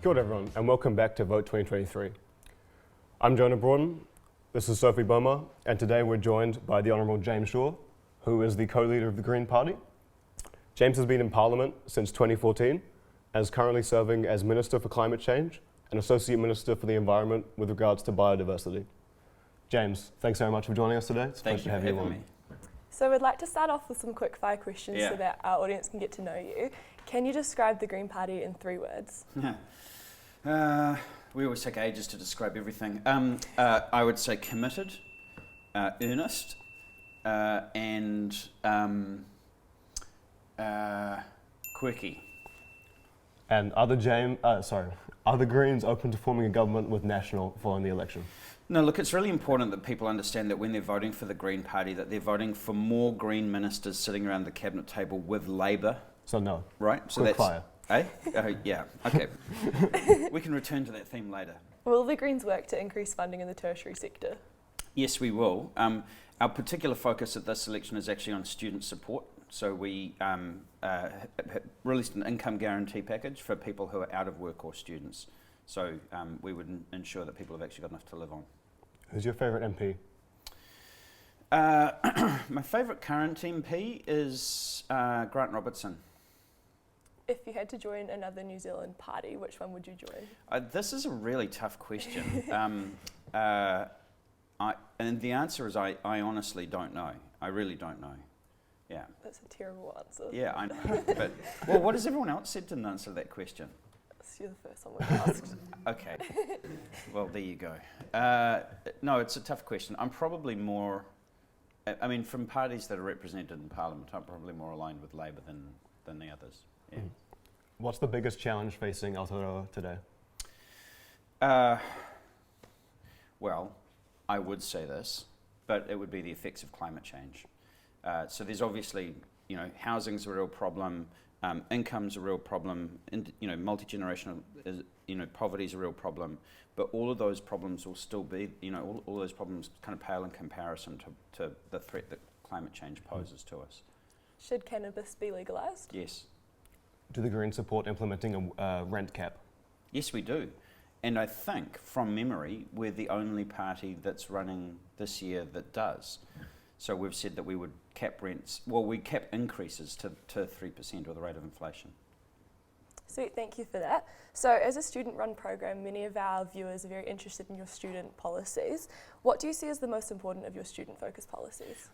Kia ora everyone, and welcome back to Vote 2023. I'm Jonah Broughton, this is Sophie Boma, and today we're joined by the Honourable James Shaw, who is the co-leader of the Green Party. James has been in Parliament since 2014, and is currently serving as Minister for Climate Change and Associate Minister for the Environment with regards to biodiversity. James, thanks very much for joining us today. It's a pleasure to have you on. So we'd like to start off with some quick fire questions so that our audience can get to know you. Can you describe the Green Party in 3 words? We always take ages to describe everything. I would say committed, earnest, and quirky. And are the Greens open to forming a government with National following the election? No, look, it's really important that people understand that when they're voting for the Green Party, that they're voting for more Green ministers sitting around the cabinet table with Labour. So no. Right? So quick fire. Eh? Yeah, okay. We can return to that theme later. Will the Greens work to increase funding in the tertiary sector? Yes, we will. Our particular focus at this election is actually on student support. So we released an income guarantee package for people who are out of work or students. So we would ensure that people have actually got enough to live on. Who's your favourite MP? My favourite current MP is Grant Robertson. If you had to join another New Zealand party, which one would you join? This is a really tough question. And the answer is I honestly don't know. I really don't know. Yeah. That's a terrible answer. Yeah, I know. But, well, what has everyone else said to answer that question? You're the first one we've asked. Okay. Well, there you go. No, it's a tough question. I'm probably more, I mean, from parties that are represented in Parliament, I'm probably more aligned with Labour than the others. Yeah. What's the biggest challenge facing Aotearoa today? Well, I would say this, but it would be the effects of climate change. So there's obviously, housing's a real problem, income's a real problem, multi-generational, poverty's a real problem, but all of those problems will still be, all those problems kind of pale in comparison to the threat that climate change poses to us. Should cannabis be legalised? Yes. Do the Greens support implementing a rent cap? Yes, we do. And I think, from memory, we're the only party that's running this year that does. So we've said that we would cap rents, we cap increases to 3% or the rate of inflation. Sweet, thank you for that. So as a student-run program, many of our viewers are very interested in your student policies. What do you see as the most important of your student-focused policies?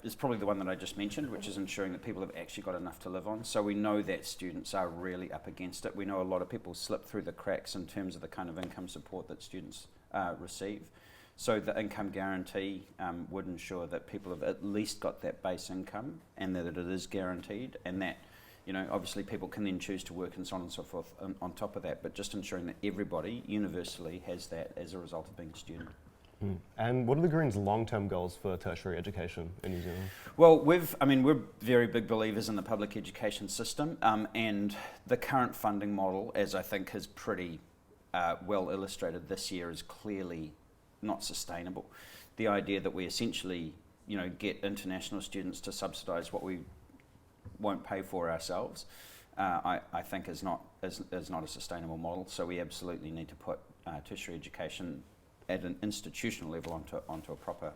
It's probably the one that I just mentioned, which is ensuring that people have actually got enough to live on. So we know that students are really up against it. We know a lot of people slip through the cracks in terms of the kind of income support that students receive. So the income guarantee would ensure that people have at least got that base income and that it is guaranteed, and that, obviously people can then choose to work and so on and so forth on top of that, but just ensuring that everybody universally has that as a result of being a student. And what are the Greens' long-term goals for tertiary education in New Zealand? Well, we're very big believers in the public education system, and the current funding model, as I think has pretty well illustrated this year, is clearly not sustainable. The idea that we essentially, get international students to subsidise what we won't pay for ourselves, I think is not a sustainable model. So we absolutely need to put tertiary education at an institutional level onto a proper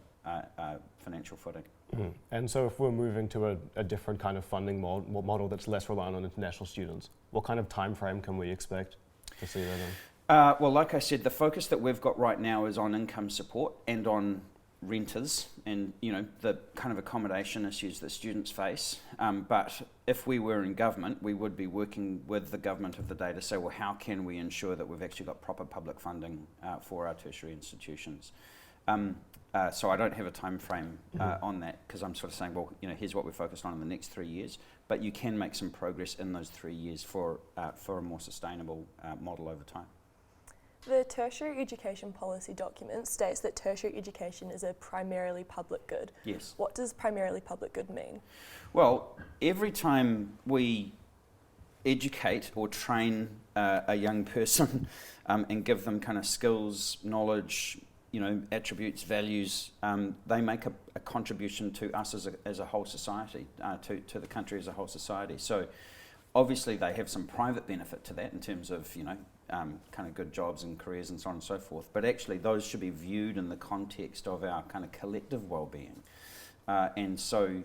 financial footing. And so if we're moving to a different kind of funding model that's less reliant on international students, what kind of time frame can we expect to see that in? Well, like I said, the focus that we've got right now is on income support and on renters and the kind of accommodation issues that students face. But if we were in government, we would be working with the government of the day to say, well, how can we ensure that we've actually got proper public funding for our tertiary institutions? So I don't have a time frame on that, because I'm sort of saying, well, here's what we're focused on in the next 3 years. But you can make some progress in those 3 years for a more sustainable model over time. The tertiary education policy document states that tertiary education is a primarily public good. Yes. What does primarily public good mean? Well, every time we educate or train a young person and give them kind of skills, knowledge, attributes, values, they make a contribution to us as a whole society, to the country as a whole society. So obviously they have some private benefit to that in terms of, kind of good jobs and careers and so on and so forth. But actually those should be viewed in the context of our kind of collective well-being. And so,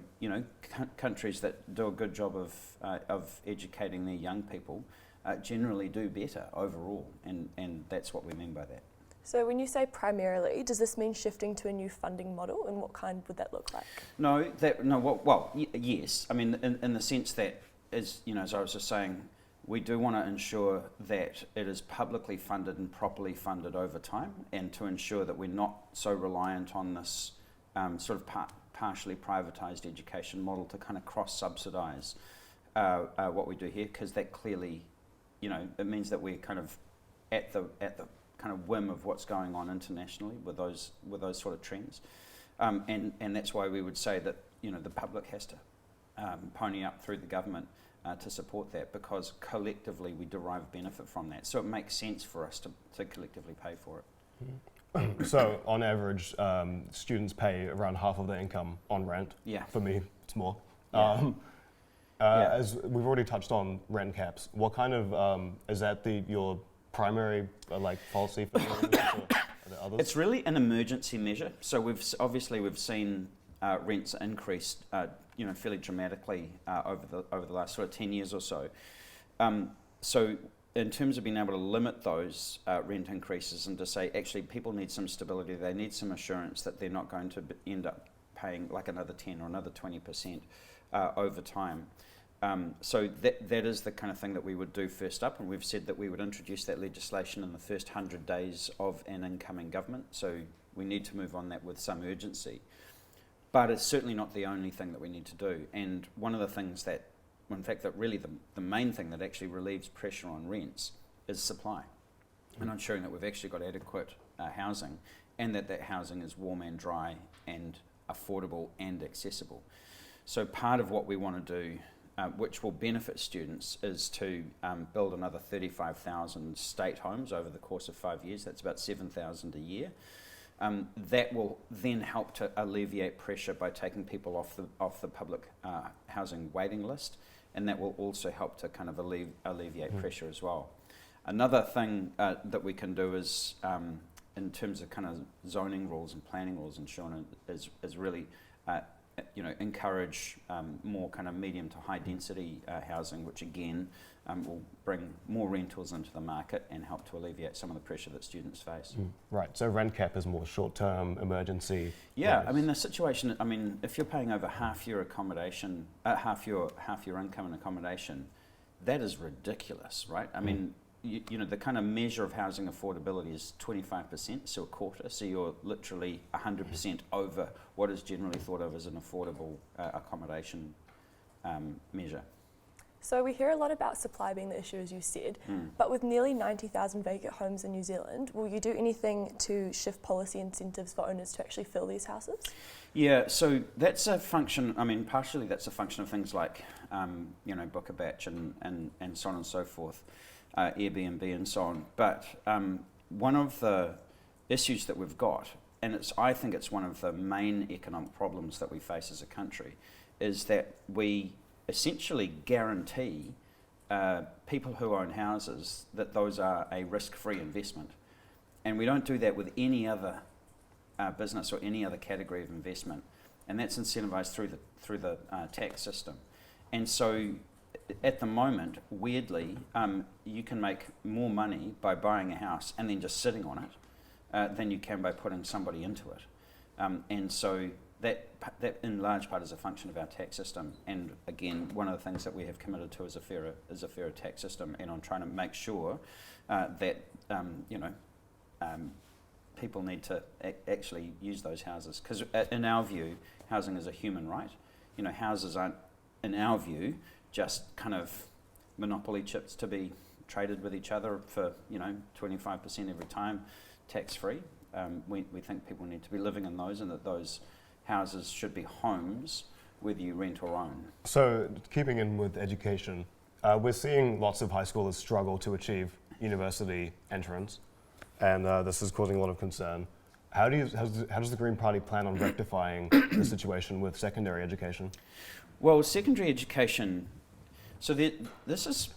countries that do a good job of educating their young people generally do better overall. And that's what we mean by that. So when you say primarily, does this mean shifting to a new funding model, and what kind would that look like? Yes. I mean, in the sense that, as I was just saying, we do want to ensure that it is publicly funded and properly funded over time, and to ensure that we're not so reliant on this sort of partially privatised education model to kind of cross-subsidise what we do here, because that clearly, it means that we're kind of at the kind of whim of what's going on internationally with those sort of trends, and that's why we would say that the public has to pony up through the government to support that, because collectively we derive benefit from that. So it makes sense for us to collectively pay for it. So on average, students pay around half of their income on rent. Yeah. For me, it's more. Yeah. As we've already touched on rent caps, what kind of is that your primary policy for doing this, or are there others? It's really an emergency measure. So we've seen rents increase, fairly dramatically over the last sort of 10 years or so. So in terms of being able to limit those rent increases and to say, actually, people need some stability, they need some assurance that they're not going to end up paying like another 10 or another 20% over time. So that is the kind of thing that we would do first up, and we've said that we would introduce that legislation in the first 100 days of an incoming government. So we need to move on that with some urgency. But it's certainly not the only thing that we need to do. And one of the things that, in fact, that really the main thing that actually relieves pressure on rents is supply, and ensuring that we've actually got adequate housing, and that housing is warm and dry and affordable and accessible. So part of what we want to do, which will benefit students, is to build another 35,000 state homes over the course of 5 years. That's about 7,000 a year. That will then help to alleviate pressure by taking people off the public housing waiting list, and that will also help to kind of alleviate pressure as well. Another thing that we can do is, in terms of kind of zoning rules and planning rules, and Shauna, is really encourage more kind of medium to high density housing, which again will bring more rentals into the market and help to alleviate some of the pressure that students face. Right, so rent cap is more short-term, emergency. Yeah, ways. I mean the situation, if you're paying over half your accommodation, half your income in accommodation, that is ridiculous, right? I mean, the kind of measure of housing affordability is 25%, so a quarter, so you're literally 100% over what is generally thought of as an affordable accommodation measure. So we hear a lot about supply being the issue, as you said, but with nearly 90,000 vacant homes in New Zealand, will you do anything to shift policy incentives for owners to actually fill these houses? Yeah, so that's a function, partially that's a function of things like, book a batch and so on and so forth, Airbnb and so on. But one of the issues that we've got, and I think it's one of the main economic problems that we face as a country, is that we essentially guarantee people who own houses that those are a risk-free investment. And we don't do that with any other business or any other category of investment. And that's incentivized through the tax system. And so at the moment, weirdly, you can make more money by buying a house and then just sitting on it than you can by putting somebody into it. And so that in large part is a function of our tax system. And again, one of the things that we have committed to is a fairer tax system, and on trying to make sure that people need to actually use those houses. Because in our view, housing is a human right. You know, houses aren't, in our view, just kind of monopoly chips to be traded with each other for, 25% every time, tax-free. We think people need to be living in those, and that those houses should be homes, whether you rent or own. So, keeping in with education, we're seeing lots of high schoolers struggle to achieve university entrance, and this is causing a lot of concern. How does the Green Party plan on rectifying the situation with secondary education? Well, secondary education, so this is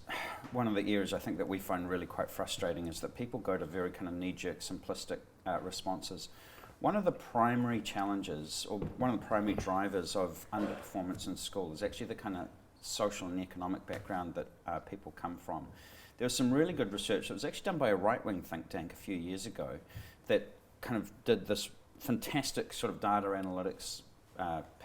one of the areas I think that we find really quite frustrating, is that people go to very kind of knee-jerk, simplistic responses. One of the primary challenges, or one of the primary drivers of underperformance in school, is actually the kind of social and economic background that people come from. There was some really good research that was actually done by a right-wing think tank a few years ago that kind of did this fantastic sort of data analytics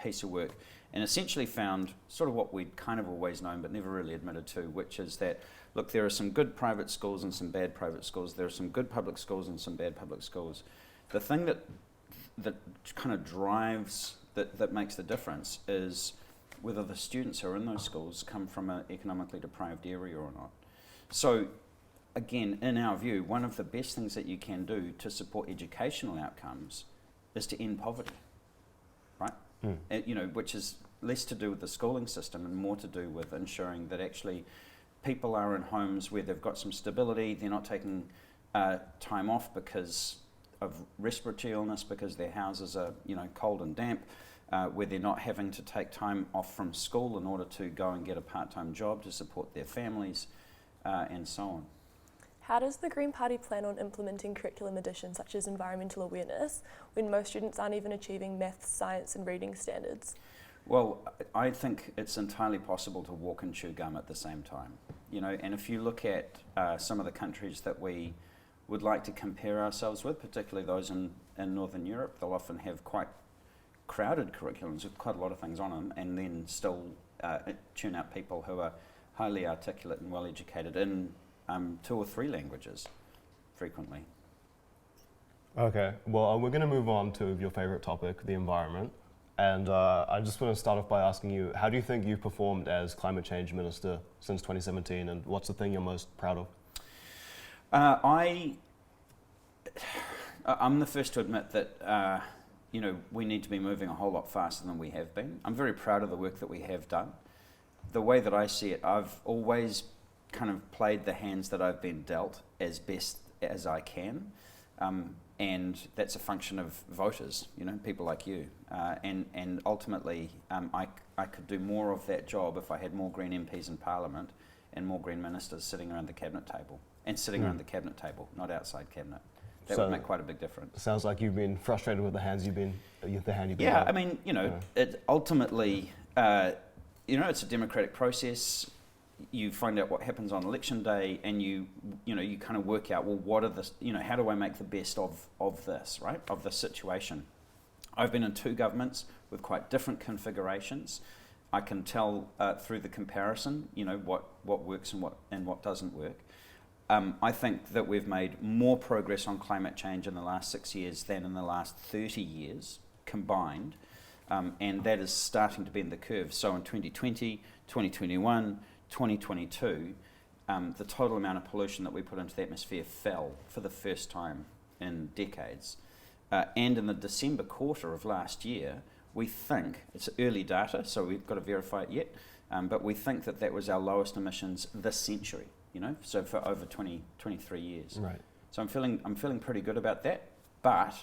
piece of work, and essentially found sort of what we'd kind of always known but never really admitted to, which is that, look, there are some good private schools and some bad private schools. There are some good public schools and some bad public schools. The thing that kind of drives, that makes the difference, is whether the students who are in those schools come from an economically deprived area or not. So, again, in our view, one of the best things that you can do to support educational outcomes is to end poverty, right? Which is less to do with the schooling system and more to do with ensuring that actually people are in homes where they've got some stability, they're not taking time off because of respiratory illness, because their houses are, cold and damp, where they're not having to take time off from school in order to go and get a part-time job to support their families, and so on. How does the Green Party plan on implementing curriculum additions such as environmental awareness when most students aren't even achieving maths, science and reading standards? Well, I think it's entirely possible to walk and chew gum at the same time. And if you look at some of the countries that we would like to compare ourselves with, particularly those in Northern Europe, they'll often have quite crowded curriculums with quite a lot of things on them, and then still tune out people who are highly articulate and well educated in 2 or 3 languages frequently. Okay, well, we're going to move on to your favourite topic, the environment. And I just want to start off by asking you, how do you think you've performed as Climate Change Minister since 2017, and what's the thing you're most proud of? I'm the first to admit that we need to be moving a whole lot faster than we have been. I'm very proud of the work that we have done. The way that I see it, I've always kind of played the hands that I've been dealt as best as I can, and that's a function of voters, people like you, and ultimately I could do more of that job if I had more Green MPs in Parliament and more Green ministers sitting around the cabinet table, and sitting around the cabinet table, not outside cabinet. That would make quite a big difference. Sounds like you've been frustrated with the hand you've been Yeah, held. I mean, it ultimately, it's a democratic process. You find out what happens on election day, and you kind of work out, well, what are the, how do I make the best of this, right? Of this situation. I've been in 2 governments with quite different configurations. I can tell through the comparison, what works and what doesn't work. I think that we've made more progress on climate change in the last 6 years than in the last 30 years combined, and that is starting to bend the curve. So in 2020, 2021, 2022, the total amount of pollution that we put into the atmosphere fell for the first time in decades. And in the December quarter of last year, we think, it's early data, so we've got to verify it yet, but we think that was our lowest emissions this century, so for over 23 years. Right. So I'm feeling pretty good about that, but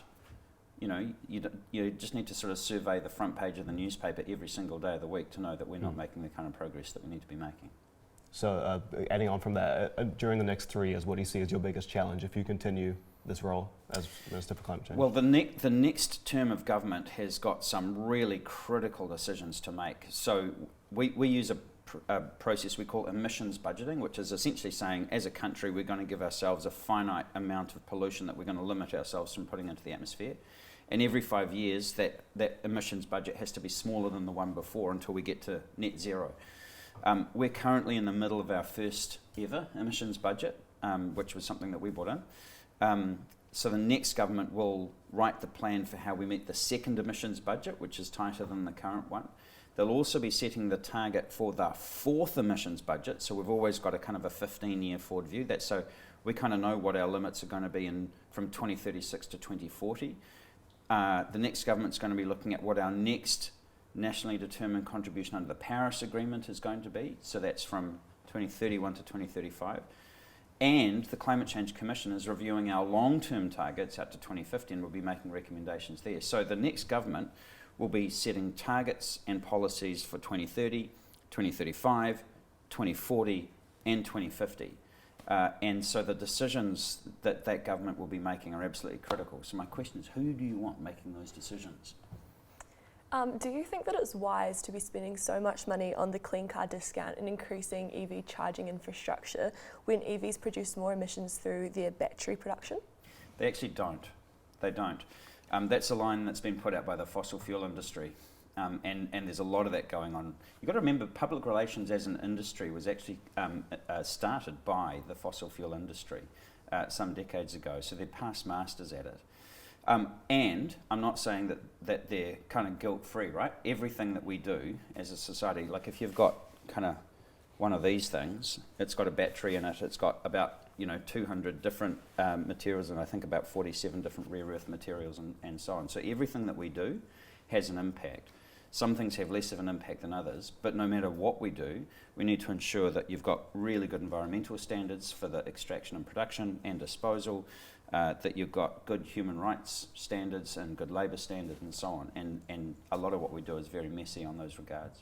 you just need to sort of survey the front page of the newspaper every single day of the week to know that we're not making the kind of progress that we need to be making. So adding on from that, during the next 3 years, what do you see as your biggest challenge if you continue this role as Minister for Climate Change? Well, the next term of government has got some really critical decisions to make. So we use a process we call emissions budgeting, which is essentially saying, as a country, we're going to give ourselves a finite amount of pollution that we're going to limit ourselves from putting into the atmosphere. And every 5 years, that emissions budget has to be smaller than the one before until we get to net zero. We're currently in the middle of our first ever emissions budget, which was something that we brought in. So the next government will write the plan for how we meet the second emissions budget, which is tighter than the current one. They'll also be setting the target for the fourth emissions budget. So we've always got a kind of a 15-year forward view. That's so we kind of know what our limits are going to be from 2036 to 2040. The next government's going to be looking at what our next nationally determined contribution under the Paris Agreement is going to be. So that's from 2031 to 2035. And the Climate Change Commission is reviewing our long-term targets out to 2050 and will be making recommendations there. So the next government will be setting targets and policies for 2030, 2035, 2040 and 2050. And so the decisions that that government will be making are absolutely critical. So my question is, who do you want making those decisions? Do you think that it's wise to be spending so much money on the clean car discount and increasing EV charging infrastructure when EVs produce more emissions through their battery production? They actually don't. They don't. That's a line that's been put out by the fossil fuel industry. And there's a lot of that going on. You've got to remember, public relations as an industry was actually started by the fossil fuel industry some decades ago, so they're past masters at it. And I'm not saying that they're kind of guilt-free, right? Everything that we do as a society, like if you've got kind of one of these things, it's got a battery in it, it's got about 200 different materials, and I think about 47 different rare earth materials and so on. So everything that we do has an impact. Some things have less of an impact than others, but no matter what we do, we need to ensure that you've got really good environmental standards for the extraction and production and disposal, that you've got good human rights standards and good labour standards and so on. And a lot of what we do is very messy on those regards.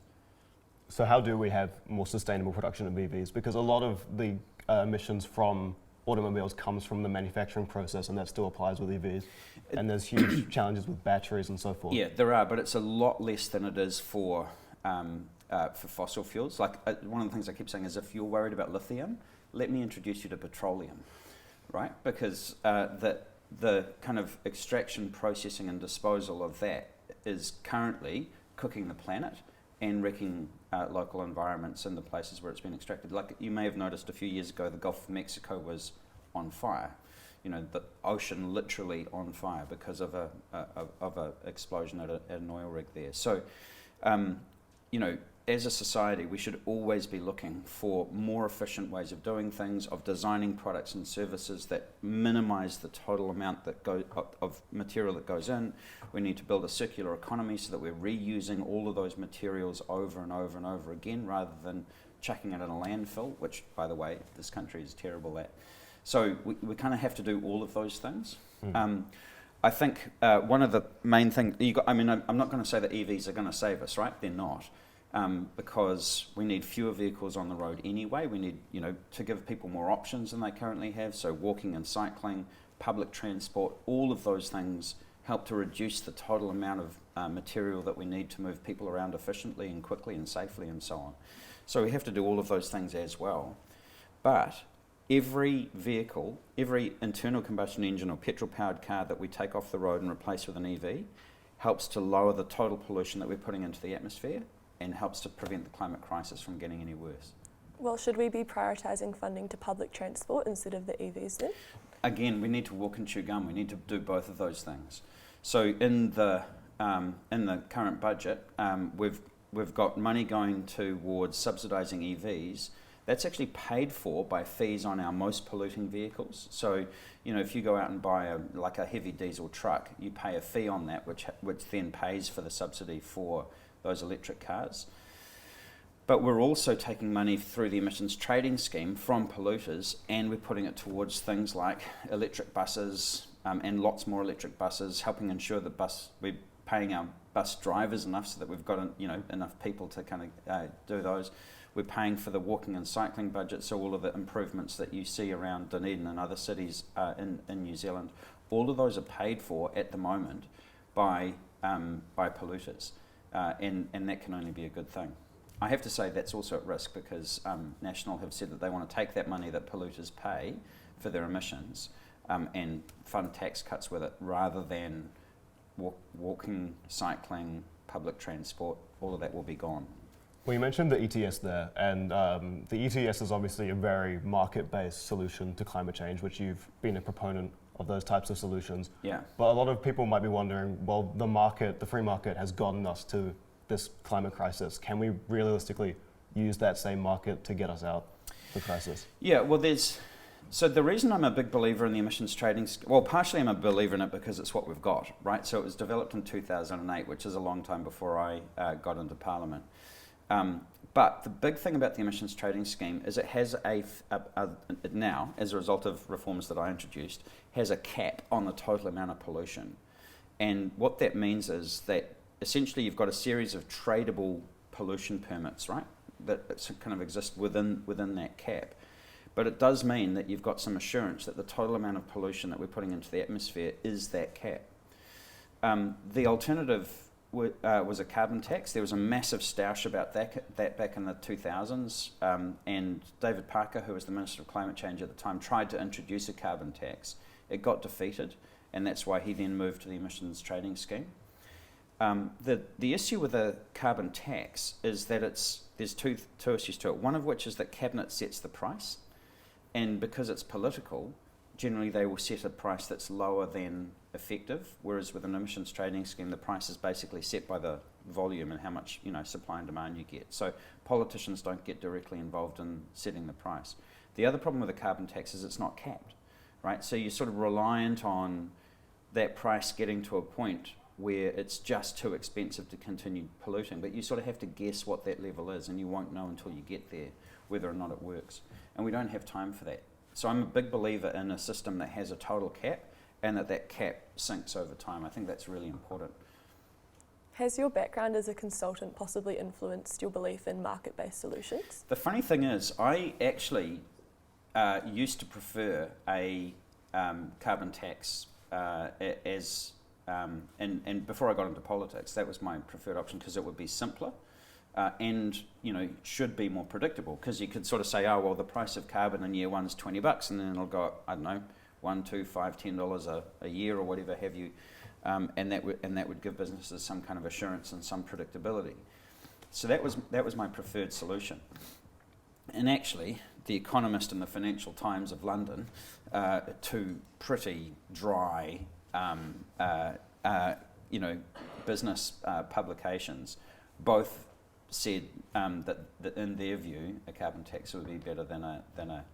So how do we have more sustainable production of EVs? Because a lot of the emissions from automobiles comes from the manufacturing process, and that still applies with EVs. And there's huge challenges with batteries and so forth. Yeah, there are, but it's a lot less than it is for fossil fuels. Like one of the things I keep saying is, if you're worried about lithium, let me introduce you to petroleum, right? Because the kind of extraction, processing and disposal of that is currently cooking the planet and wrecking local environments in the places where it's been extracted. Like you may have noticed a few years ago, the Gulf of Mexico was on fire. The ocean literally on fire because of a explosion at an oil rig there. So, as a society, we should always be looking for more efficient ways of doing things, of designing products and services that minimise the total amount of material that goes in. We need to build a circular economy so that we're reusing all of those materials over and over and over again, rather than chucking it in a landfill, which, by the way, this country is terrible at. So we kind of have to do all of those things. I think one of the main things, I'm not going to say that EVs are going to save us, right? They're not. Because we need fewer vehicles on the road anyway. We need, to give people more options than they currently have. So walking and cycling, public transport, all of those things help to reduce the total amount of material that we need to move people around efficiently and quickly and safely and so on. So we have to do all of those things as well. But every vehicle, every internal combustion engine or petrol-powered car that we take off the road and replace with an EV helps to lower the total pollution that we're putting into the atmosphere and helps to prevent the climate crisis from getting any worse. Well, should we be prioritising funding to public transport instead of the EVs then? Again, we need to walk and chew gum. We need to do both of those things. So in the current budget, we've got money going towards subsidising EVs. That's actually paid for by fees on our most polluting vehicles. So, if you go out and buy a heavy diesel truck, you pay a fee on that, which then pays for the subsidy for those electric cars. But we're also taking money through the emissions trading scheme from polluters, and we're putting it towards things like electric buses and lots more electric buses, helping ensure that we're paying our bus drivers enough so that we've got enough people to kind of do those. We're paying for the walking and cycling budget, so all of the improvements that you see around Dunedin and other cities in New Zealand, all of those are paid for at the moment by polluters. And that can only be a good thing. I have to say that's also at risk because National have said that they want to take that money that polluters pay for their emissions and fund tax cuts with it, rather than walking, cycling, public transport. All of that will be gone. Well, you mentioned the ETS there, and the ETS is obviously a very market-based solution to climate change, which you've been a proponent of those types of solutions. Yeah. But a lot of people might be wondering, well, the free market has gotten us to this climate crisis. Can we realistically use that same market to get us out of the crisis? Yeah, well, so the reason I'm a big believer in the emissions trading, well, partially I'm a believer in it because it's what we've got, right? So it was developed in 2008, which is a long time before I got into Parliament. But the big thing about the emissions trading scheme is it has it now, as a result of reforms that I introduced, has a cap on the total amount of pollution. And what that means is that essentially you've got a series of tradable pollution permits, right, that kind of exist within that cap. But it does mean that you've got some assurance that the total amount of pollution that we're putting into the atmosphere is that cap. The alternative was a carbon tax. There was a massive stoush about that back in the 2000s, and David Parker, who was the Minister of Climate Change at the time, tried to introduce a carbon tax. It got defeated, and that's why he then moved to the emissions trading scheme. The issue with a carbon tax is that there's two issues to it. One of which is that Cabinet sets the price, and because it's political, generally they will set a price that's lower than effective, whereas with an emissions trading scheme, the price is basically set by the volume and how much supply and demand you get. So politicians don't get directly involved in setting the price. The other problem with a carbon tax is it's not capped, right? So you're sort of reliant on that price getting to a point where it's just too expensive to continue polluting, but you sort of have to guess what that level is, and you won't know until you get there whether or not it works. And we don't have time for that. So I'm a big believer in a system that has a total cap and that cap sinks over time. I think that's really important. Has your background as a consultant possibly influenced your belief in market-based solutions? The funny thing is, I actually used to prefer a carbon tax and before I got into politics, that was my preferred option because it would be simpler. And should be more predictable, because you could sort of say, oh well, the price of carbon in year one's $20, and then it'll go, I don't know, $1, $2, $5, $10 a year or whatever have you, and that would give businesses some kind of assurance and some predictability. So that was my preferred solution. And actually, The Economist and the Financial Times of London, two pretty dry, business publications, both said that in their view a carbon tax would be better than a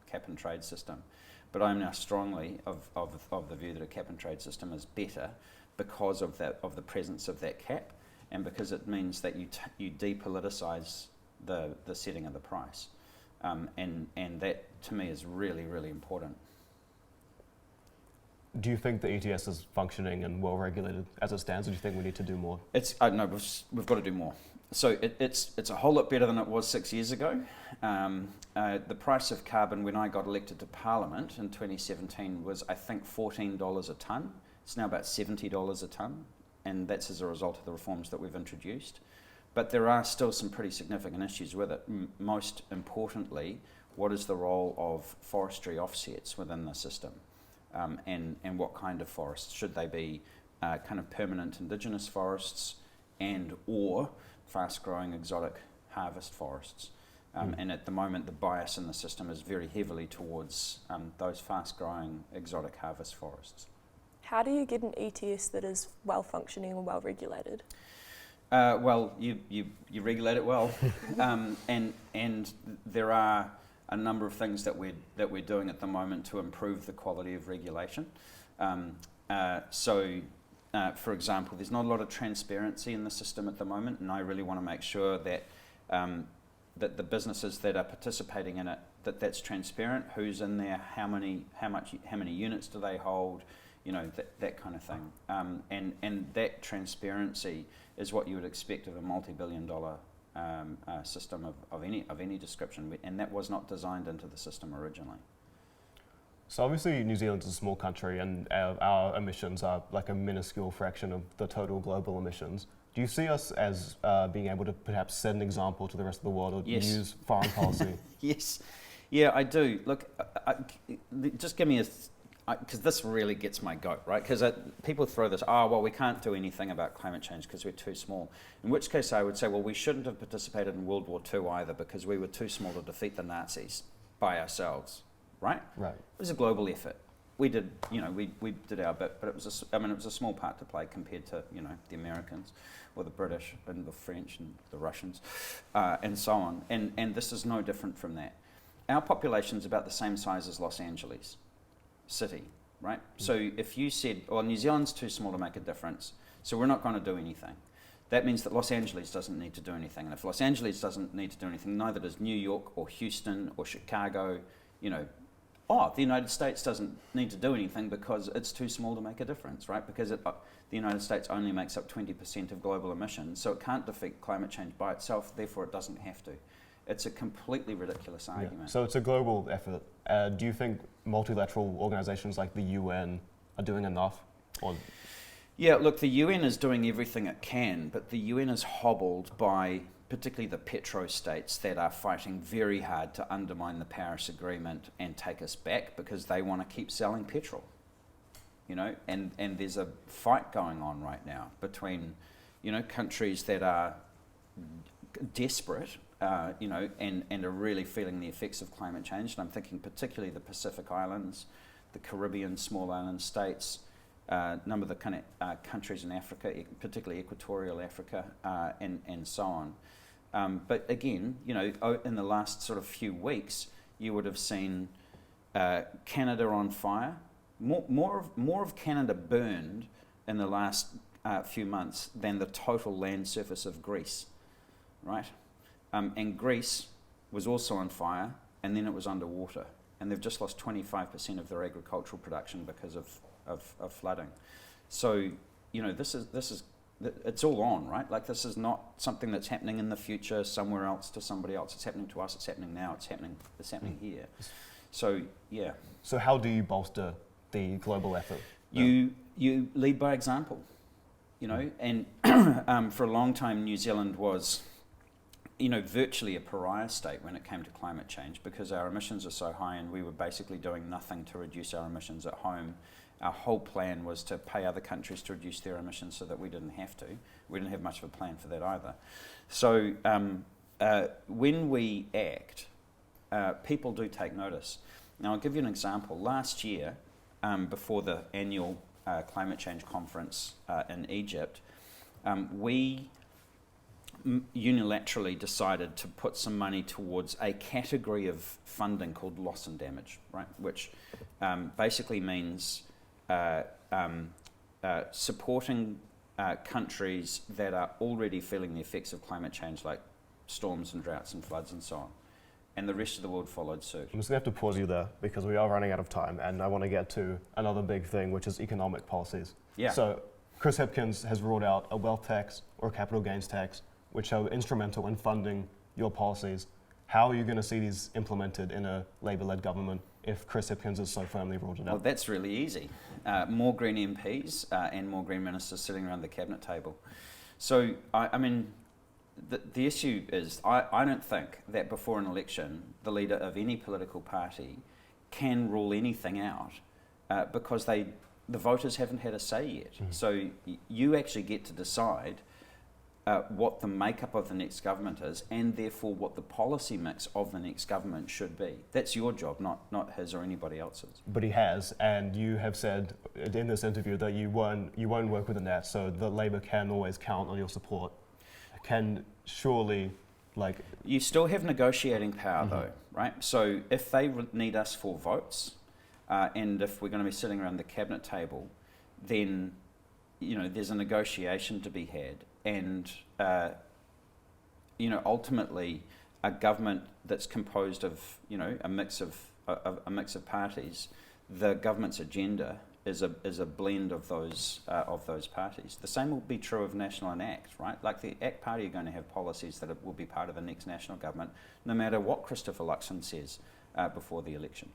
cap and trade system. But I'm now strongly of the view that a cap and trade system is better because of the presence of that cap, and because it means that you depoliticise the setting of the price, and that to me is really, really important. Do you think the ETS is functioning and well regulated as it stands, or do you think we need to do more? No, we've got to do more. So it's a whole lot better than it was 6 years ago. The price of carbon when I got elected to Parliament in 2017 was, I think, $14 a tonne. It's now about $70 a tonne, and that's as a result of the reforms that we've introduced. But there are still some pretty significant issues with it. Most importantly, what is the role of forestry offsets within the system? And what kind of forests? Should they be kind of permanent indigenous forests and or fast-growing exotic harvest forests? And at the moment, the bias in the system is very heavily towards those fast-growing exotic harvest forests. How do you get an ETS that is well-functioning and well-regulated? Well, you regulate it well, and there are a number of things that we're doing at the moment to improve the quality of regulation. For example, there's not a lot of transparency in the system at the moment, and I really want to make sure that that the businesses that are participating in it, that's transparent. Who's in there? How many units do they hold? That kind of thing. And that transparency is what you would expect of a multi-billion-dollar system of any description, and that was not designed into the system originally. So obviously New Zealand's a small country, and our emissions are like a minuscule fraction of the total global emissions. Do you see us as being able to perhaps set an example to the rest of the world, or Yes. use foreign policy? Yes, yeah, I do. Look, just give me because this really gets my goat, right? Because people throw this, oh, well, we can't do anything about climate change because we're too small. In which case I would say, well, we shouldn't have participated in World War II either because we were too small to defeat the Nazis by ourselves, right? Right. It was a global effort. We did, we did our bit, but it was a small part to play compared to, the Americans or the British and the French and the Russians and so on. And this is no different from that. Our population is about the same size as Los Angeles city, right? So if you said, well, New Zealand's too small to make a difference, so we're not going to do anything. That means that Los Angeles doesn't need to do anything. And if Los Angeles doesn't need to do anything, neither does New York or Houston or Chicago, the United States doesn't need to do anything because it's too small to make a difference, right? Because the United States only makes up 20% of global emissions, so it can't defeat climate change by itself, therefore it doesn't have to. It's a completely ridiculous argument. Yeah. So it's a global effort. Do you think multilateral organizations like the UN are doing enough? Yeah, look, the UN is doing everything it can, but the UN is hobbled by particularly the petro-states that are fighting very hard to undermine the Paris Agreement and take us back because they want to keep selling petrol. And there's a fight going on right now between, countries that are desperate, and are really feeling the effects of climate change. And I'm thinking particularly the Pacific Islands, the Caribbean small island states, a number of the kind of countries in Africa, particularly Equatorial Africa, and so on. But again, in the last sort of few weeks, you would have seen Canada on fire. More of Canada burned in the last few months than the total land surface of Greece, right? And Greece was also on fire, and then it was underwater, and they've just lost 25% of their agricultural production because of flooding. So, this is it's all on, right? Like, this is not something that's happening in the future somewhere else to somebody else. It's happening to us. It's happening now. It's happening here. So, yeah. So how do you bolster the global effort? You lead by example, and for a long time New Zealand was, virtually a pariah state when it came to climate change because our emissions are so high and we were basically doing nothing to reduce our emissions at home. Our whole plan was to pay other countries to reduce their emissions so that we didn't have to. We didn't have much of a plan for that either. So when we act, people do take notice. Now, I'll give you an example. Last year, before the annual climate change conference in Egypt, we unilaterally decided to put some money towards a category of funding called loss and damage, right? Which basically means supporting countries that are already feeling the effects of climate change, like storms and droughts and floods and so on. And the rest of the world followed suit. I'm just going to have to pause you there because we are running out of time, and I want to get to another big thing, which is economic policies. Yeah. So Chris Hipkins has ruled out a wealth tax or a capital gains tax, which are instrumental in funding your policies. How are you going to see these implemented in a Labour-led government if Chris Hipkins has so firmly ruled it out? Well, that's really easy. More Green MPs and more Green ministers sitting around the cabinet table. So, the issue is, I don't think that before an election, the leader of any political party can rule anything out because the voters haven't had a say yet. Mm-hmm. So you actually get to decide what the makeup of the next government is, and therefore what the policy mix of the next government should be. That's your job, not his or anybody else's. But he has, and you have said in this interview that you won't work with the Nat, so the Labour can always count on your support. Can surely, you still have negotiating power, mm-hmm. though, right? So if they need us for votes, and if we're going to be sitting around the cabinet table, then there's a negotiation to be had. And ultimately, a government that's composed of a mix of parties, the government's agenda is a blend of those parties. The same will be true of National and ACT, right? Like the ACT party are going to have policies that will be part of the next national government, no matter what Christopher Luxon says before the election.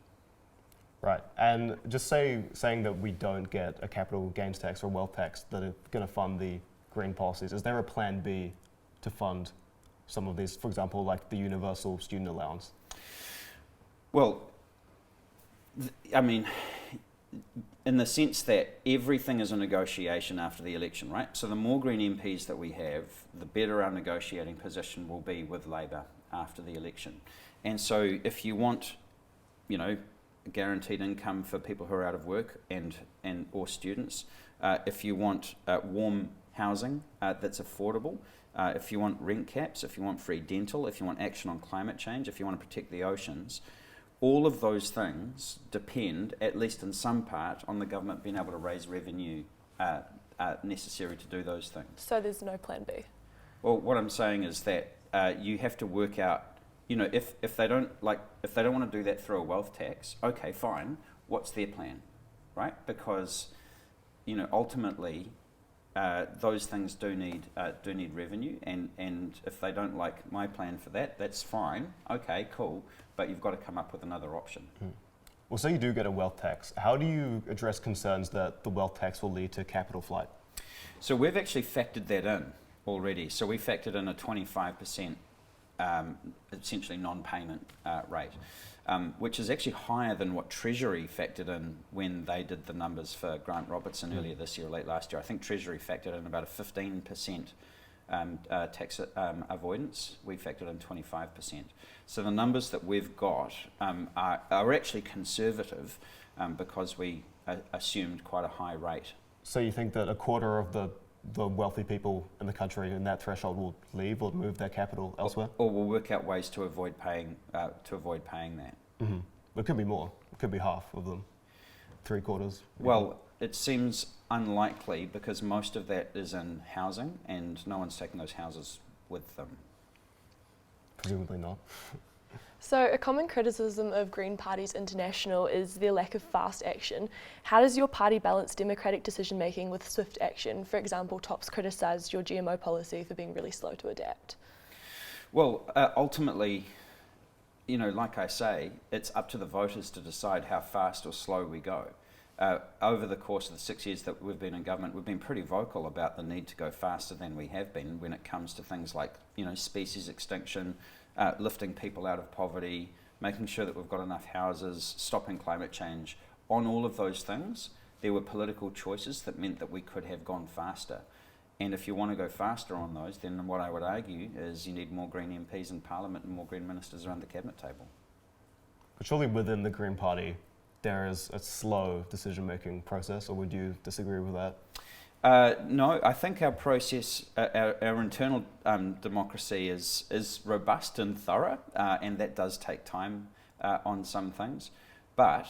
Right, and just saying that we don't get a capital gains tax or wealth tax that are going to fund the green policies, is there a plan B to fund some of these, for example, like the universal student allowance? Well, in the sense that everything is a negotiation after the election, right? So the more Green MPs that we have, the better our negotiating position will be with Labor after the election. And so if you want, guaranteed income for people who are out of work and or students, if you want warm housing that's affordable, if you want rent caps, if you want free dental, if you want action on climate change, if you want to protect the oceans, all of those things depend, at least in some part, on the government being able to raise revenue necessary to do those things. So there's no plan B? Well, what I'm saying is that you have to work out, if they don't want to do that through a wealth tax, okay, fine. What's their plan, right? Because, ultimately, those things do need revenue, and if they don't like my plan for that, that's fine. Okay, cool. But you've got to come up with another option. Well, say you do get a wealth tax. How do you address concerns that the wealth tax will lead to capital flight? So we've actually factored that in already. So we factored in a 25% essentially non-payment rate, which is actually higher than what Treasury factored in when they did the numbers for Grant Robertson earlier this year or late last year. I think Treasury factored in about a 15% tax avoidance. We factored in 25%. So the numbers that we've got are actually conservative because we assumed quite a high rate. So you think that a quarter of the wealthy people in the country in that threshold will leave or move their capital elsewhere? Or we'll work out ways to avoid paying that. Mm-hmm. But it could be more. It could be half of them. 3/4. Well, it seems unlikely because most of that is in housing and no one's taking those houses with them. Presumably not. So a common criticism of Green Parties International is their lack of fast action. How does your party balance democratic decision making with swift action? For example, TOP's criticised your GMO policy for being really slow to adapt. Well, ultimately, like I say, it's up to the voters to decide how fast or slow we go. Over the course of the 6 years that we've been in government, we've been pretty vocal about the need to go faster than we have been when it comes to things like, species extinction, lifting people out of poverty, making sure that we've got enough houses, stopping climate change. On all of those things, there were political choices that meant that we could have gone faster. And if you want to go faster on those, then what I would argue is you need more Green MPs in Parliament and more Green ministers around the cabinet table. But surely within the Green Party, there is a slow decision-making process, or would you disagree with that? No, I think our process, our internal democracy is robust and thorough, and that does take time on some things. But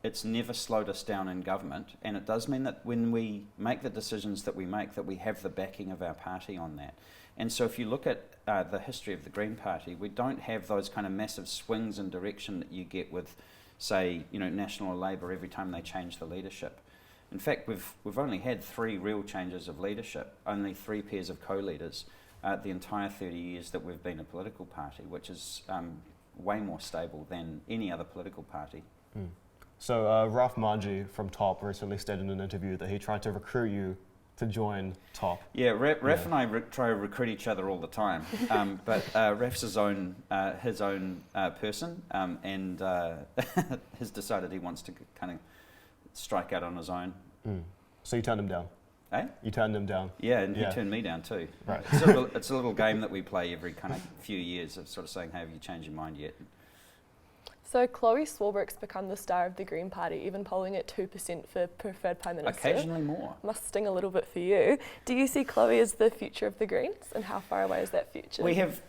it's never slowed us down in government, and it does mean that when we make the decisions that we make, that we have the backing of our party on that. And so if you look at the history of the Green Party, we don't have those kind of massive swings in direction that you get with, say, National or Labor every time they change the leadership. In fact, we've only had 3 real changes of leadership, only 3 pairs of co-leaders the entire 30 years that we've been a political party, which is way more stable than any other political party. Mm. So Ralph Margie from TOP recently stated in an interview that he tried to recruit you to join TOP. Yeah, Raf and I try to recruit each other all the time, but Raf's his own person and has decided he wants to kind of strike out on his own. Mm. So you turned him down? Eh? You turned him down? Yeah, and he turned me down too. Right. It's a little game that we play every kind of few years of sort of saying, hey, have you changed your mind yet? So Chloe Swarbrick's become the star of the Green Party, even polling at 2% for preferred Prime Minister. Occasionally more. Must sting a little bit for you. Do you see Chloe as the future of the Greens, and how far away is that future? We have.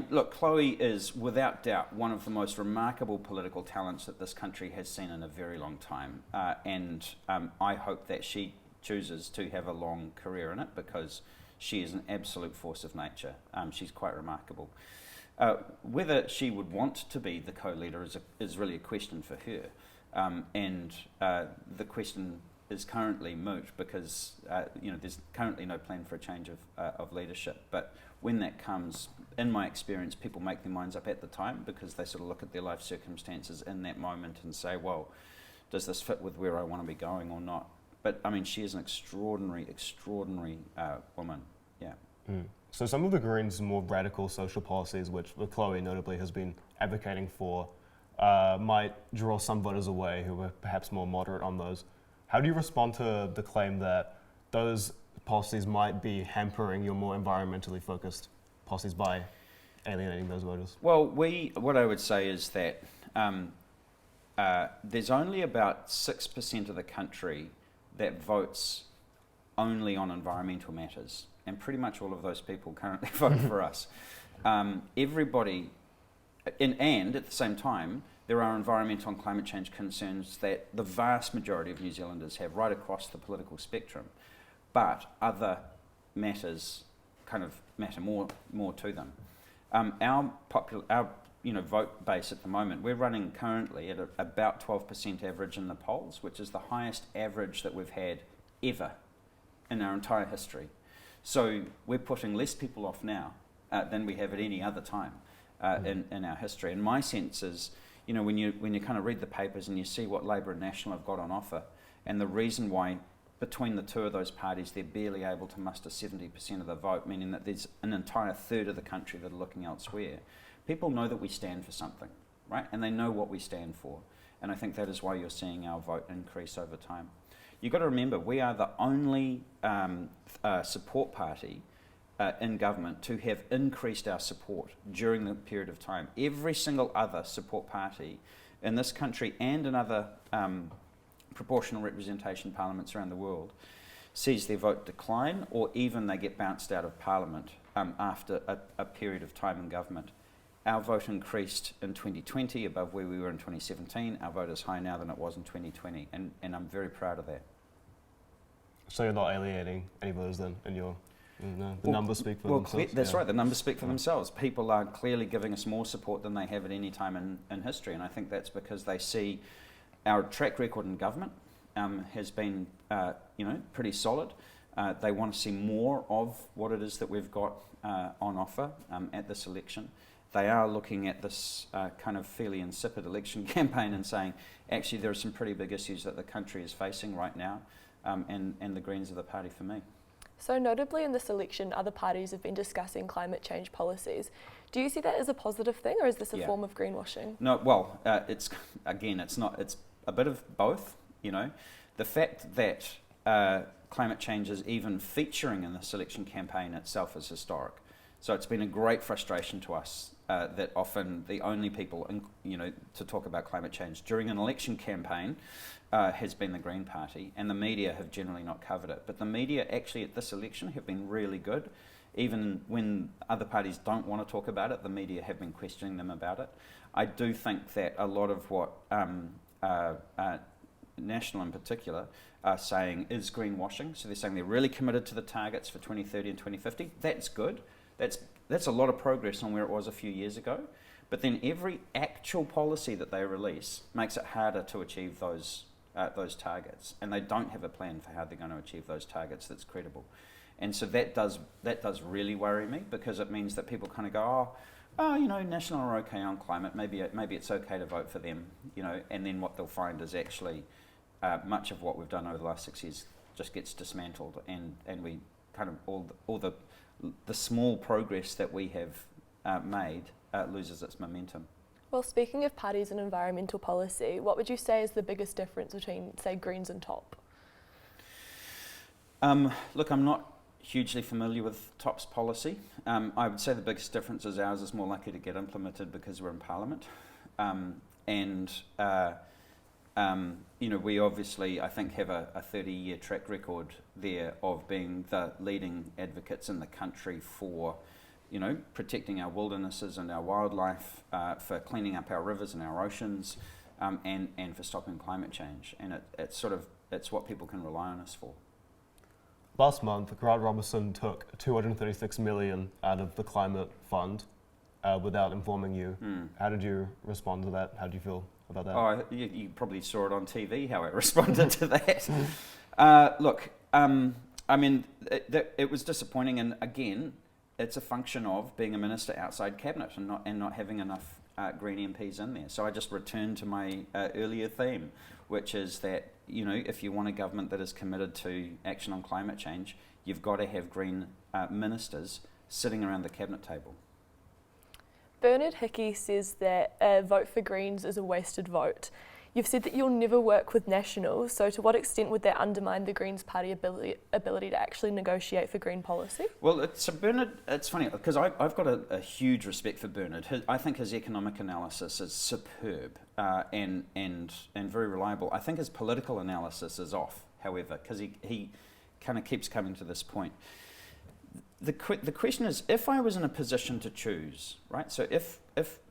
Look, Chloe is without doubt one of the most remarkable political talents that this country has seen in a very long time, and I hope that she chooses to have a long career in it because she is an absolute force of nature. She's quite remarkable. Whether she would want to be the co-leader is really a question for her, and the question is currently moot because there's currently no plan for a change of leadership. But when that comes, in my experience, people make their minds up at the time because they sort of look at their life circumstances in that moment and say, well, does this fit with where I want to be going or not? But she is an extraordinary woman. Yeah. Mm. So some of the Greens' more radical social policies, which Chloe notably has been advocating for, might draw some voters away who are perhaps more moderate on those. How do you respond to the claim that those policies might be hampering your more environmentally focused policies by alienating those voters? Well, what I would say is that there's only about 6% of the country that votes only on environmental matters, and pretty much all of those people currently vote for us. Everybody, and at the same time, there are environmental and climate change concerns that the vast majority of New Zealanders have right across the political spectrum, but other matters kind of matter more to them. Our vote base at the moment, we're running currently at about 12% average in the polls, which is the highest average that we've had ever in our entire history. So we're putting less people off now than we have at any other time in our history. And my sense is, when you kind of read the papers and you see what Labour and National have got on offer, and the reason why between the two of those parties they're barely able to muster 70% of the vote, meaning that there's an entire third of the country that are looking elsewhere, people know that we stand for something, right? And they know what we stand for. And I think that is why you're seeing our vote increase over time. You've got to remember, we are the only support party in government to have increased our support during the period of time. Every single other support party in this country and in other proportional representation parliaments around the world sees their vote decline, or even they get bounced out of parliament after a period of time in government. Our vote increased in 2020 above where we were in 2017. Our vote is higher now than it was in 2020, and I'm very proud of that. So you're not alienating any voters then, and the numbers speak for themselves? That's right, the numbers speak for themselves. People are clearly giving us more support than they have at any time in history, and I think that's because they see our track record in government has been pretty solid. They want to see more of what it is that we've got on offer at this election. They are looking at this kind of fairly insipid election campaign and saying, actually, there are some pretty big issues that the country is facing right now, and the Greens are the party for me. So notably in this election, other parties have been discussing climate change policies. Do you see that as a positive thing, or is this a form of greenwashing? No, well, it's not. It's a bit of both. The fact that climate change is even featuring in this election campaign itself is historic. So it's been a great frustration to us that often the only people to talk about climate change during an election campaign has been the Green Party, and the media have generally not covered it. But the media actually at this election have been really good. Even when other parties don't want to talk about it, the media have been questioning them about it. I do think that a lot of what National in particular are saying is greenwashing. So they're saying they're really committed to the targets for 2030 and 2050. That's good. That's a lot of progress on where it was a few years ago. But then every actual policy that they release makes it harder to achieve those targets, and they don't have a plan for how they're going to achieve those targets that's credible. And so that does really worry me, because it means that people kind of go, National are okay on climate, maybe it's okay to vote for them, and then what they'll find is actually much of what we've done over the last 6 years just gets dismantled, and we kind of all the small progress that we have made loses its momentum. Well, speaking of parties and environmental policy, what would you say is the biggest difference between, say, Greens and TOP? Look, I'm not hugely familiar with TOP's policy. I would say the biggest difference is ours is more likely to get implemented because we're in Parliament. We obviously, I think, have a 30-year track record there of being the leading advocates in the country for protecting our wildernesses and our wildlife, for cleaning up our rivers and our oceans, and for stopping climate change. And it's what people can rely on us for. Last month, Grant Robertson took $236 million out of the climate fund without informing you. How did you respond to that? How do you feel about that? Oh, you probably saw it on TV, how I responded to that. It was disappointing, and again, it's a function of being a minister outside cabinet and not having enough Green MPs in there. So I just returned to my earlier theme, which is that if you want a government that is committed to action on climate change, you've got to have Green ministers sitting around the cabinet table. Bernard Hickey says that a vote for Greens is a wasted vote. You've said that you'll never work with National, so to what extent would that undermine the Greens party ability to actually negotiate for Green policy? Well, Bernard, it's funny, because I've got a huge respect for Bernard. I think his economic analysis is superb and very reliable. I think his political analysis is off, however, because he kind of keeps coming to this point. The question is, if I was in a position to choose, right? So if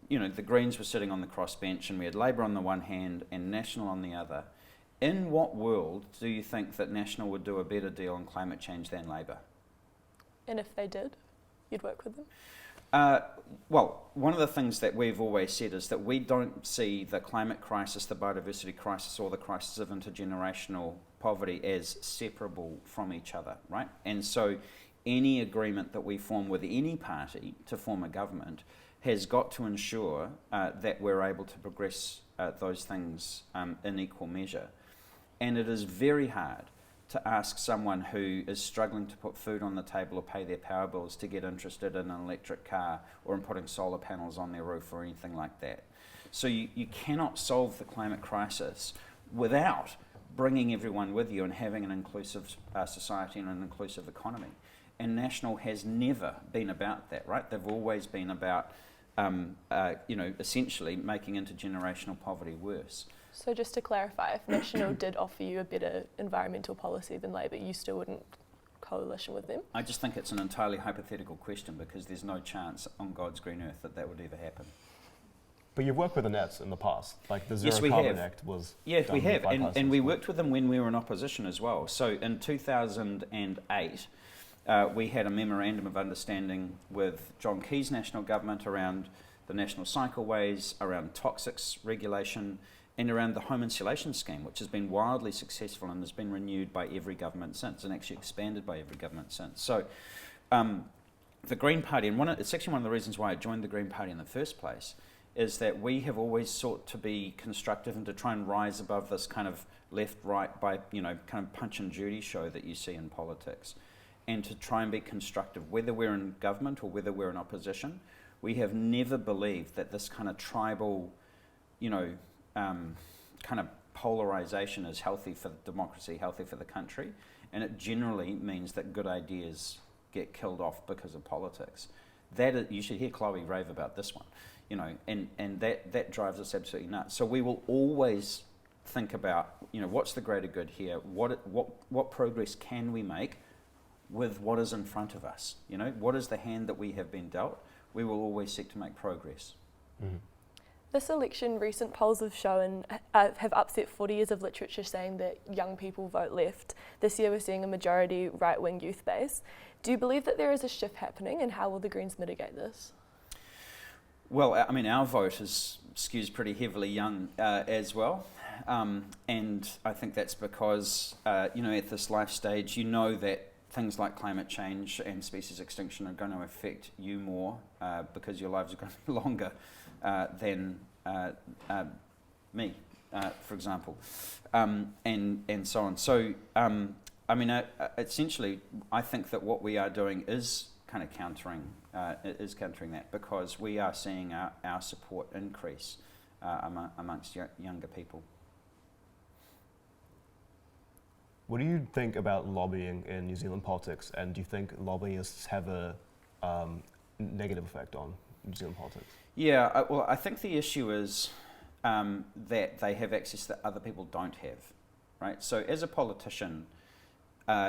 the Greens were sitting on the crossbench and we had Labour on the one hand and National on the other, in what world do you think that National would do a better deal on climate change than Labour? And if they did, you'd work with them? Well, one of the things that we've always said is that we don't see the climate crisis, the biodiversity crisis, or the crisis of intergenerational poverty as separable from each other, right? And so any agreement that we form with any party to form a government has got to ensure that we're able to progress those things in equal measure. And it is very hard to ask someone who is struggling to put food on the table or pay their power bills to get interested in an electric car or in putting solar panels on their roof or anything like that. So you cannot solve the climate crisis without bringing everyone with you and having an inclusive society and an inclusive economy. And National has never been about that, right? They've always been about, essentially making intergenerational poverty worse. So just to clarify, if National did offer you a better environmental policy than Labour, you still wouldn't coalition with them? I just think it's an entirely hypothetical question because there's no chance on God's green earth that would ever happen. But you've worked with the Nats in the past, like the Zero Yes, we Carbon have. Act was. Yeah, done we have, with and bipartisan we support. worked with them when we were in opposition as well. So in 2008, we had a memorandum of understanding with John Key's national government around the national cycleways, around toxics regulation, and around the home insulation scheme, which has been wildly successful and has been renewed by every government since, and actually expanded by every government since. So the Green Party, and it's actually one of the reasons why I joined the Green Party in the first place, is that we have always sought to be constructive and to try and rise above this kind of left-right by, kind of Punch and Judy show that you see in politics, and to try and be constructive, whether we're in government or whether we're in opposition. We have never believed that this kind of tribal, kind of polarisation is healthy for democracy, healthy for the country, and it generally means that good ideas get killed off because of politics. You should hear Chloe rave about this one, and that drives us absolutely nuts. So we will always think about, what's the greater good here? What progress can we make with what is in front of us? What is the hand that we have been dealt? We will always seek to make progress. Mm-hmm. This election, recent polls have shown have upset 40 years of literature saying that young people vote left. This year we're seeing a majority right-wing youth base. Do you believe that there is a shift happening, and how will the Greens mitigate this? Well, I mean, our vote skews pretty heavily young as well. And I think that's because, at this life stage, that things like climate change and species extinction are going to affect you more because your lives are going to be longer than me, for example, and so on. So, essentially, I think that what we are doing is kind of countering that, because we are seeing our support increase amongst younger people. What do you think about lobbying in New Zealand politics, and do you think lobbyists have a negative effect on New Zealand politics? Yeah, well, I think the issue is that they have access that other people don't have, right? So as a politician,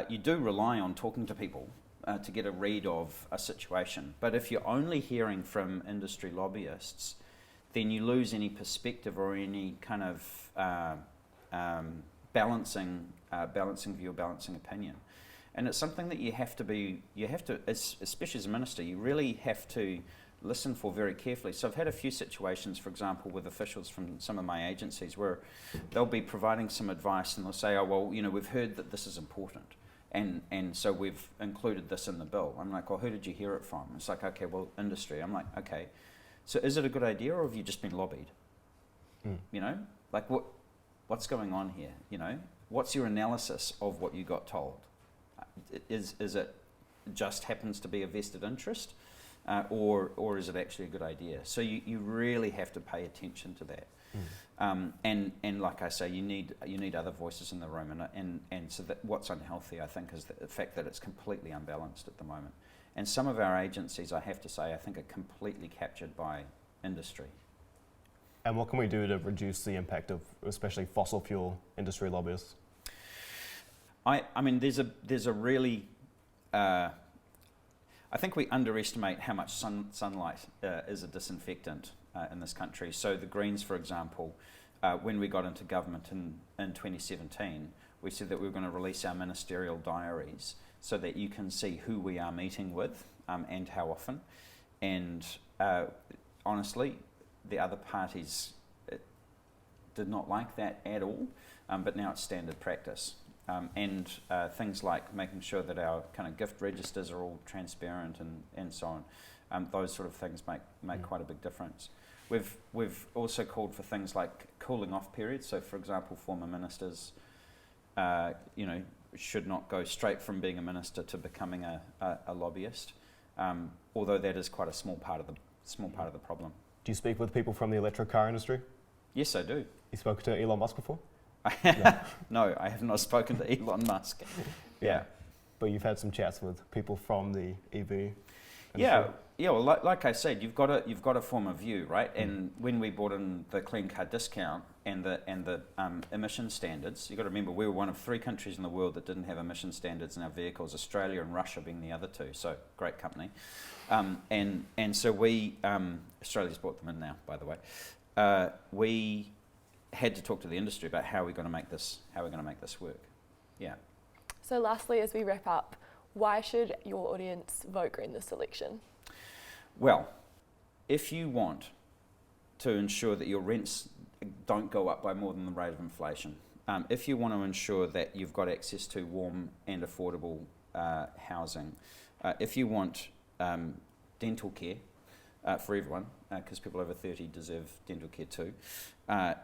you do rely on talking to people to get a read of a situation. But if you're only hearing from industry lobbyists, then you lose any perspective or any kind of balancing view, balancing opinion. And it's something that you have to, especially as a minister, you really have to listen for very carefully. So I've had a few situations, for example, with officials from some of my agencies where they'll be providing some advice and they'll say, oh, well, we've heard that this is important. And so we've included this in the bill. I'm like, well, who did you hear it from? It's like, okay, well, industry. I'm like, okay, so is it a good idea, or have you just been lobbied? Like what's going on here? What's your analysis of what you got told? Is it just happens to be a vested interest? or is it actually a good idea? So you really have to pay attention to that. And like I say, you need other voices in the room, and so that what's unhealthy, I think, is the fact that it's completely unbalanced at the moment. And some of our agencies, I have to say, I think are completely captured by industry. And what can we do to reduce the impact of especially fossil fuel industry lobbyists? I mean, there's a really, I think we underestimate how much sunlight is a disinfectant in this country. So the Greens, for example, when we got into government in 2017, we said that we were going to release our ministerial diaries so that you can see who we are meeting with and how often. And honestly, the other parties did not like that at all, but now it's standard practice. And things like making sure that our kind of gift registers are all transparent and so on, those sort of things make quite a big difference. We've also called for things like cooling off periods. So, for example, former ministers, should not go straight from being a minister to becoming a lobbyist, although that is quite a small part of the problem. Do you speak with people from the electric car industry? Yes, I do. You spoke to Elon Musk before? No, I have not spoken to Elon Musk. Yeah, but you've had some chats with people from the EV industry. Yeah. Well, like I said, you've got to form a view, right? And when we brought in the clean car discount and the emission standards, you've got to remember we were one of 3 countries in the world that didn't have emission standards in our vehicles. Australia and Russia being the other 2. So great company. And so we Australia's brought them in now, by the way. We had to talk to the industry about how we're going to make this work. Yeah. So lastly, as we wrap up, why should your audience vote Green this election? Well, if you want to ensure that your rents don't go up by more than the rate of inflation, if you want to ensure that you've got access to warm and affordable housing, if you want dental care for everyone, because people over 30 deserve dental care too,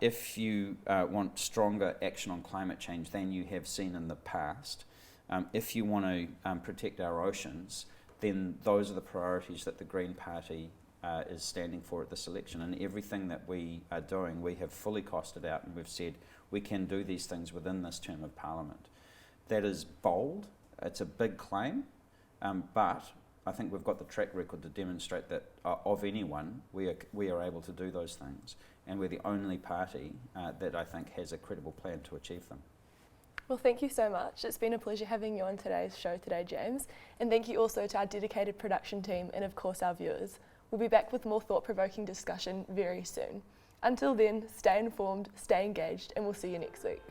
if you want stronger action on climate change than you have seen in the past, if you want to protect our oceans, then those are the priorities that the Green Party is standing for at this election. And everything that we are doing, we have fully costed out, and we've said we can do these things within this term of Parliament. That is bold, it's a big claim, but I think we've got the track record to demonstrate that of anyone, we are able to do those things. And we're the only party that I think has a credible plan to achieve them. Well, thank you so much. It's been a pleasure having you on today's show today, James. And thank you also to our dedicated production team and, of course, our viewers. We'll be back with more thought-provoking discussion very soon. Until then, stay informed, stay engaged, and we'll see you next week.